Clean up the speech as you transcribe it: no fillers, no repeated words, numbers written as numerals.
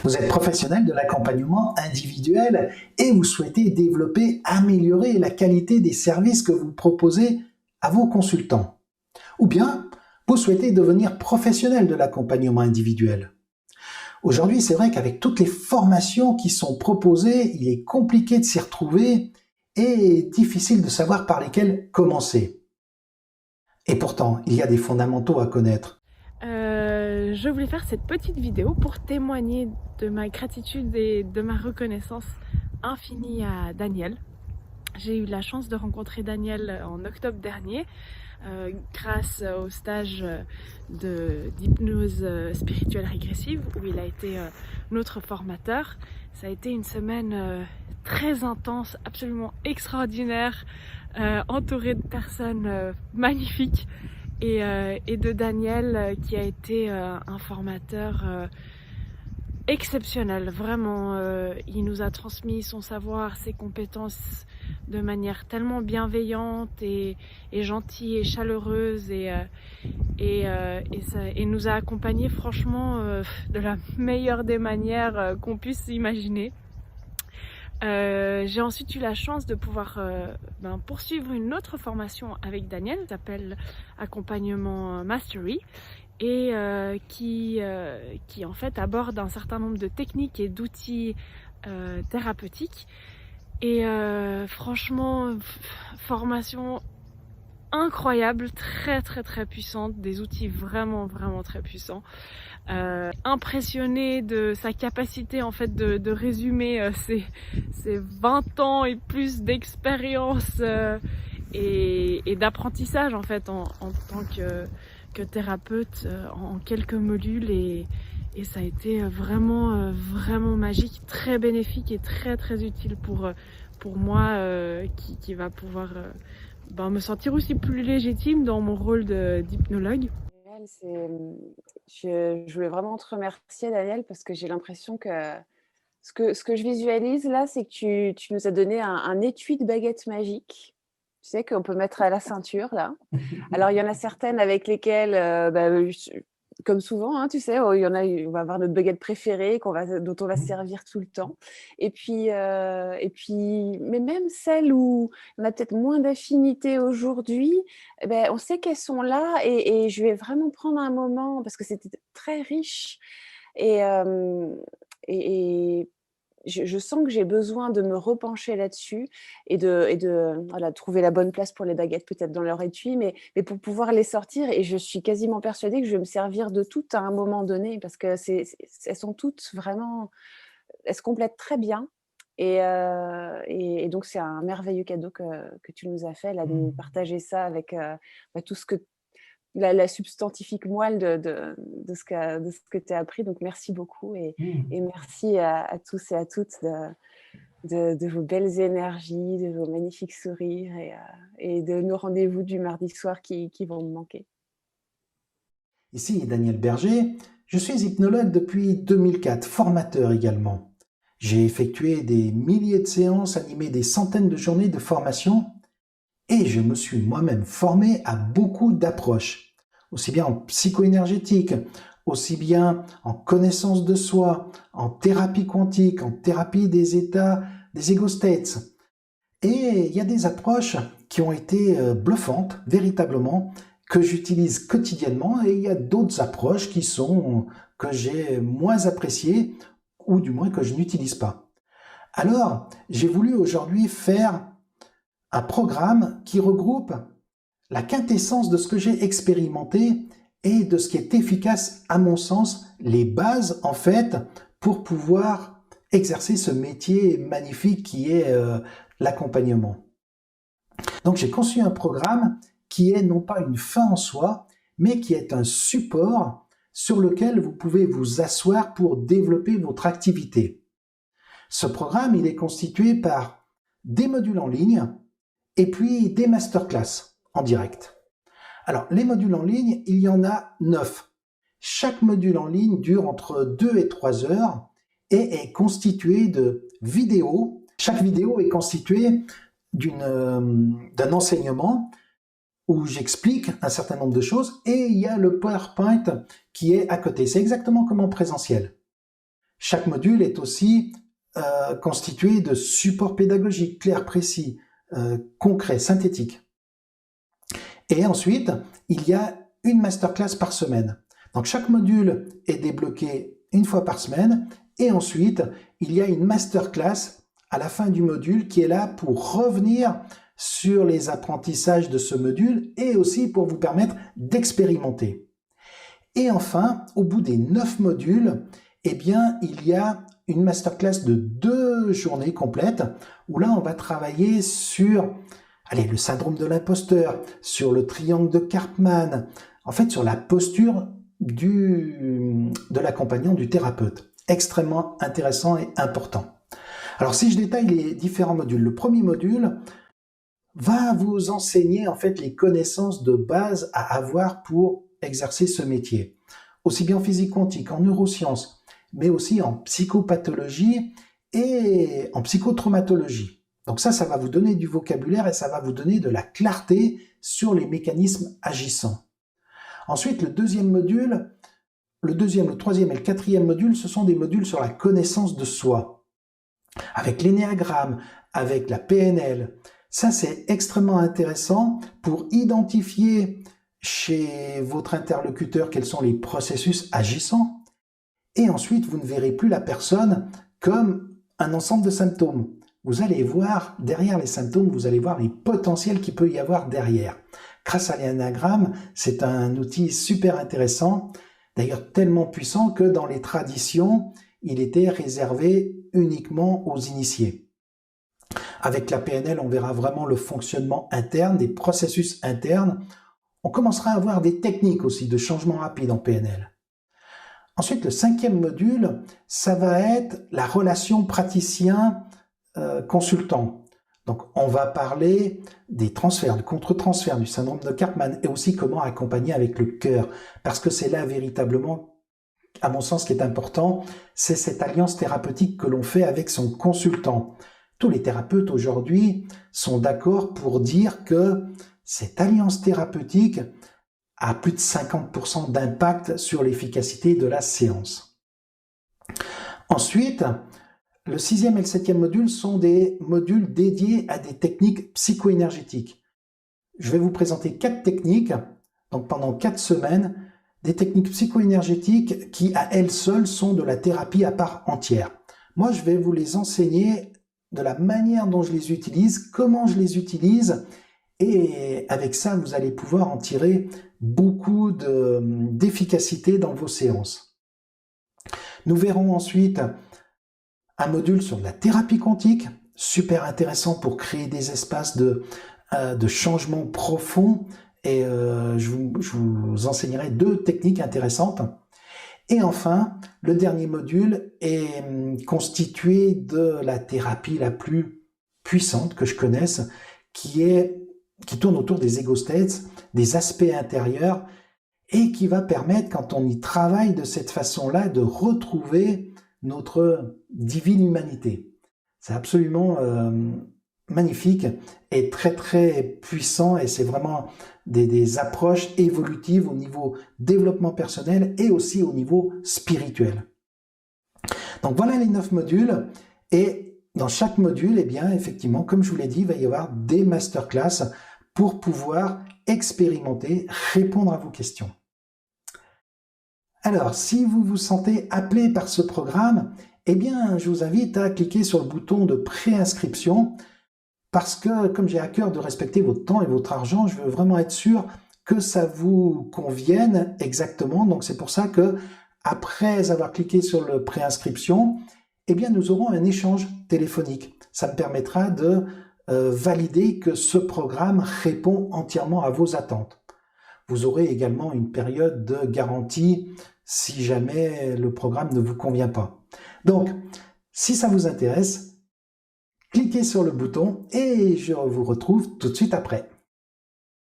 Vous êtes professionnel de l'accompagnement individuel et vous souhaitez développer, améliorer la qualité des services que vous proposez à vos consultants. Ou bien, vous souhaitez devenir professionnel de l'accompagnement individuel. Aujourd'hui, c'est vrai qu'avec toutes les formations qui sont proposées, il est compliqué de s'y retrouver et difficile de savoir par lesquelles commencer. Et pourtant, il y a des fondamentaux à connaître. Je voulais faire cette petite vidéo pour témoigner de ma gratitude et de ma reconnaissance infinie à Daniel. J'ai eu la chance de rencontrer Daniel en octobre dernier grâce au stage d'hypnose spirituelle régressive où il a été notre formateur. Ça a été une semaine très intense, absolument extraordinaire, entourée de personnes magnifiques. Et de Daniel qui a été un formateur exceptionnel, vraiment. Il nous a transmis son savoir, ses compétences de manière tellement bienveillante et gentille et chaleureuse et nous a accompagnés franchement de la meilleure des manières qu'on puisse imaginer. J'ai ensuite eu la chance de pouvoir poursuivre une autre formation avec Daniel, qui s'appelle Accompagnement Mastery, et qui en fait aborde un certain nombre de techniques et d'outils thérapeutiques. Et franchement, formation incroyable, très puissante, des outils vraiment très puissants. Impressionné de sa capacité en fait de résumer ses 20 ans et plus d'expérience et d'apprentissage en fait en tant que thérapeute en quelques modules et ça a été vraiment magique, très bénéfique et très utile pour moi qui va pouvoir me sentir aussi plus légitime dans mon rôle d'hypnologue. Je voulais vraiment te remercier, Daniel, parce que j'ai l'impression que ce que je visualise là, c'est que tu nous as donné un étui de baguettes magiques. Tu sais, qu'on peut mettre à la ceinture, là. Alors, il y en a certaines avec lesquelles, comme souvent, hein, tu sais, il y en a, on va avoir notre baguette préférée dont on va se servir tout le temps. Et puis, mais même celles où on a peut-être moins d'affinité aujourd'hui, on sait qu'elles sont là et je vais vraiment prendre un moment parce que c'était très riche et je sens que j'ai besoin de me repencher là-dessus et de voilà, trouver la bonne place pour les baguettes peut-être dans leur étui, mais pour pouvoir les sortir. Et je suis quasiment persuadée que je vais me servir de toutes à un moment donné parce que elles sont toutes vraiment, elles se complètent très bien. Et donc, c'est un merveilleux cadeau que tu nous as fait, là, de nous partager ça avec tout ce que la substantifique moelle de ce que tu as appris. Donc, merci beaucoup et merci à tous et à toutes de vos belles énergies, de vos magnifiques sourires et de nos rendez-vous du mardi soir qui vont me manquer. Ici Daniel Berger, je suis hypnologue depuis 2004, formateur également. J'ai effectué des milliers de séances, animé des centaines de journées de formation et je me suis moi-même formé à beaucoup d'approches, aussi bien en psycho-énergétique, aussi bien en connaissance de soi, en thérapie quantique, en thérapie des états, des ego states. Et il y a des approches qui ont été bluffantes, véritablement, que j'utilise quotidiennement, et il y a d'autres approches que j'ai moins appréciées, ou du moins que je n'utilise pas. Alors, j'ai voulu aujourd'hui faire un programme qui regroupe la quintessence de ce que j'ai expérimenté et de ce qui est efficace, à mon sens, les bases, en fait, pour pouvoir exercer ce métier magnifique qui est l'accompagnement. Donc, j'ai conçu un programme qui est non pas une fin en soi, mais qui est un support sur lequel vous pouvez vous asseoir pour développer votre activité. Ce programme, il est constitué par des modules en ligne et puis des masterclass en direct. Alors, les modules en ligne, il y en a 9. Chaque module en ligne dure entre 2 et 3 heures et est constitué de vidéos. Chaque vidéo est constituée d'un enseignement où j'explique un certain nombre de choses et il y a le PowerPoint qui est à côté. C'est exactement comme en présentiel. Chaque module est aussi constitué de supports pédagogiques clairs, précis, concrets, synthétiques. Et ensuite, il y a une masterclass par semaine. Donc chaque module est débloqué une fois par semaine et ensuite, il y a une masterclass à la fin du module qui est là pour revenir sur les apprentissages de ce module et aussi pour vous permettre d'expérimenter. Et enfin, au bout des 9 modules, eh bien, il y a une masterclass de 2 journées complètes où là, on va travailler sur le syndrome de l'imposteur, sur le triangle de Karpman, en fait, sur la posture de l'accompagnant, du thérapeute. Extrêmement intéressant et important. Alors, si je détaille les différents modules, le premier module va vous enseigner en fait les connaissances de base à avoir pour exercer ce métier, aussi bien en physique quantique, en neurosciences, mais aussi en psychopathologie et en psychotraumatologie. Donc ça va vous donner du vocabulaire et ça va vous donner de la clarté sur les mécanismes agissants. Ensuite, le deuxième module, le troisième et le quatrième module, ce sont des modules sur la connaissance de soi, avec l'énéagramme, avec la PNL. Ça, c'est extrêmement intéressant pour identifier chez votre interlocuteur quels sont les processus agissants. Et ensuite, vous ne verrez plus la personne comme un ensemble de symptômes. Vous allez voir, derrière les symptômes, vous allez voir les potentiels qu'il peut y avoir derrière. Grâce à l'énéagramme, c'est un outil super intéressant, d'ailleurs tellement puissant que dans les traditions, il était réservé uniquement aux initiés. Avec la PNL, on verra vraiment le fonctionnement interne, des processus internes. On commencera à avoir des techniques aussi de changement rapide en PNL. Ensuite, le cinquième module, ça va être la relation praticien-consultant. Donc, on va parler des transferts, du contre-transfert, du syndrome de Karpman et aussi comment accompagner avec le cœur. Parce que c'est là véritablement, à mon sens, ce qui est important, c'est cette alliance thérapeutique que l'on fait avec son consultant. Tous les thérapeutes aujourd'hui sont d'accord pour dire que cette alliance thérapeutique a plus de 50% d'impact sur l'efficacité de la séance. Ensuite, le sixième et le septième module sont des modules dédiés à des techniques psycho-énergétiques. Je vais vous présenter 4 techniques, donc pendant 4 semaines, des techniques psycho-énergétiques qui, à elles seules, sont de la thérapie à part entière. Moi, je vais vous les enseigner de la manière dont je les utilise, comment je les utilise, et avec ça, vous allez pouvoir en tirer beaucoup d'efficacité dans vos séances. Nous verrons ensuite un module sur la thérapie quantique, super intéressant pour créer des espaces de changement profond, et je vous enseignerai 2 techniques intéressantes. Et enfin, le dernier module est constitué de la thérapie la plus puissante que je connaisse, qui tourne autour des ego states, des aspects intérieurs, et qui va permettre, quand on y travaille de cette façon-là, de retrouver notre divine humanité. C'est absolument magnifique et très très puissant, et c'est vraiment des approches évolutives au niveau développement personnel et aussi au niveau spirituel. Donc voilà les 9 modules, et dans chaque module, eh bien, effectivement, comme je vous l'ai dit, il va y avoir des masterclass pour pouvoir expérimenter, répondre à vos questions. Alors, si vous vous sentez appelé par ce programme, eh bien, je vous invite à cliquer sur le bouton de préinscription, parce que, comme j'ai à cœur de respecter votre temps et votre argent, je veux vraiment être sûr que ça vous convienne exactement. Donc, c'est pour ça que, après avoir cliqué sur le préinscription, eh bien, nous aurons un échange téléphonique. Ça me permettra de valider que ce programme répond entièrement à vos attentes. Vous aurez également une période de garantie si jamais le programme ne vous convient pas. Donc, si ça vous intéresse, cliquez sur le bouton et je vous retrouve tout de suite après.